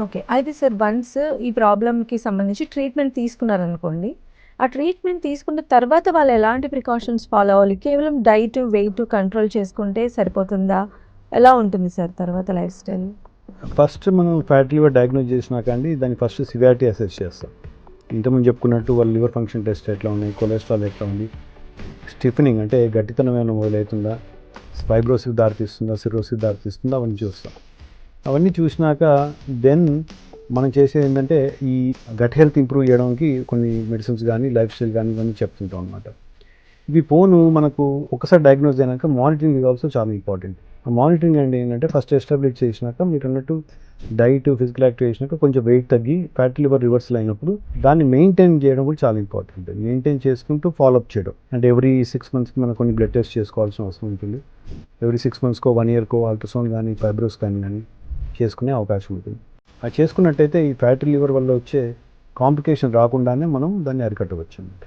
Okay. అయితే sir once ఈ ప్రాబ్లమ్‌కి సంబంధించి ట్రీట్మెంట్ తీసుకున్నారనుకోండి. ఆ ట్రీట్మెంట్ తీసుకున్న తర్వాత వాళ్ళు ఎలాంటి ప్రికాషన్స్ ఫాలో అవ్వాలి? కేవలం డైట్, వెయిట్ కంట్రోల్ చేసుకుంటే సరిపోతుందా? ఎలా ఉంటుంది సార్ తర్వాత లైఫ్ స్టైల్? ఫస్ట్ మనం ఫ్యాటీ లివర్ డయాగ్నోస్ చేసినాక అండి దాన్ని ఫస్ట్ సివియారిటీ అసెస్ చేస్తాం. ఇంతకుముందు చెప్పుకున్నట్టు వాళ్ళ లివర్ ఫంక్షన్ టెస్ట్ ఎట్లా ఉన్నాయి, కొలెస్ట్రాల్ ఎట్లా ఉంది, స్టిఫెనింగ్ అంటే గట్టితనం ఏమైనా మొదలవుతుందా, ఫైబ్రోసిస్ దారితీస్తుందా, సిరోసిస్ దారితీస్తుందా, అవన్నీ చూస్తాం. అవన్నీ చూసినాక దెన్ మనం చేసేది ఏంటంటే ఈ గట్ హెల్త్ ఇంప్రూవ్ చేయడానికి కొన్ని మెడిసిన్స్ కానీ లైఫ్ స్టైల్ కానీ ఇవన్నీ చెప్తుంటాం అనమాట. ఇవి పోను మనకు ఒకసారి డయాగ్నోస్ అయినాక మానిటరింగ్ ఇస్ ఆల్సో చాలా ఇంపార్టెంట్. ఆ మానిటరింగ్ అంటే ఏంటంటే ఫస్ట్ ఎస్టాబ్లిష్ చేసినాక మీరు అన్నట్టు డైట్ ఫిజికల్ యాక్టివిటీ చేసినాక కొంచెం వెయిట్ తగ్గి ఫ్యాటీ లివర్ రివర్సల్ అయినప్పుడు దాన్ని మెయింటైన్ చేయడం కూడా చాలా ఇంపార్టెంట్. మెయింటైన్ చేసుకుంటూ ఫాలోఅప్ చేయడం అంటే ఎవ్రీ 6 monthsకి మనం కొన్ని బ్లడ్ టెస్ట్ చేసుకోవాల్సిన అవసరం ఉంటుంది. ఎవ్రీ 6 monthsకో 1 yearకో అల్ట్రాసౌండ్ కానీ ఫైబ్రోస్ స్కాన్ కానీ చేసుకునే అవకాశం ఉంటుంది. అది చేసుకున్నట్టయితే ఈ ఫ్యాటీ లివర్ వల్ల వచ్చే కాంప్లికేషన్ రాకుండానే మనం దాన్ని అరికట్టవచ్చు అన్నమాట.